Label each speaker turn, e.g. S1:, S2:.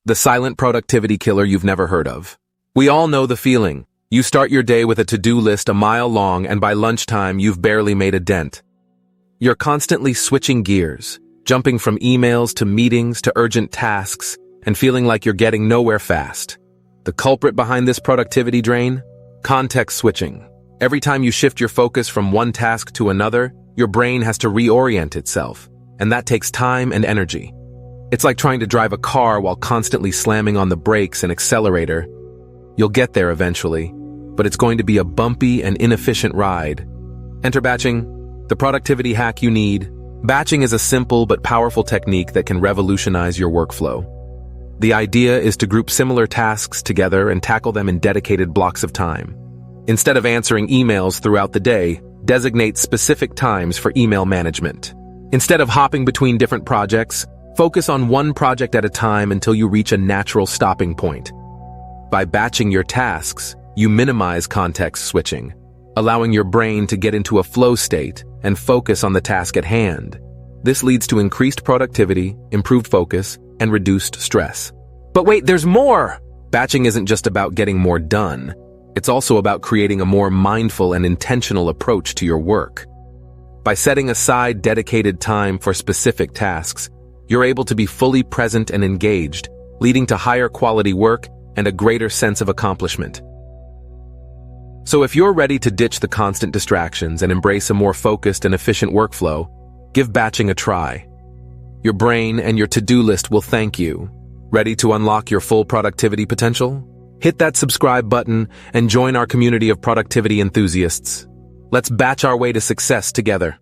S1: the silent productivity killer you've never heard of. We all know the feeling. You start your day with a to-do list a mile long, and by lunchtime, you've barely made a dent. You're constantly switching gears, jumping from emails to meetings to urgent tasks, and feeling like you're getting nowhere fast. The culprit behind this productivity drain? Context switching. Every time you shift your focus from one task to another, your brain has to reorient itself, and that takes time and energy. It's like trying to drive a car while constantly slamming on the brakes and accelerator. You'll get there eventually, but it's going to be a bumpy and inefficient ride. Enter batching, the productivity hack you need. Batching is a simple but powerful technique that can revolutionize your workflow. The idea is to group similar tasks together and tackle them in dedicated blocks of time. Instead of answering emails throughout the day, designate specific times for email management. Instead of hopping between different projects, focus on one project at a time until you reach a natural stopping point. By batching your tasks, you minimize context switching, allowing your brain to get into a flow state and focus on the task at hand. This leads to increased productivity, improved focus, and reduced stress. But wait, there's more! Batching isn't just about getting more done. It's also about creating a more mindful and intentional approach to your work. By setting aside dedicated time for specific tasks, you're able to be fully present and engaged, leading to higher quality work and a greater sense of accomplishment. So if you're ready to ditch the constant distractions and embrace a more focused and efficient workflow, give batching a try. Your brain and your to-do list will thank you. Ready to unlock your full productivity potential? Hit that subscribe button and join our community of productivity enthusiasts. Let's batch our way to success together.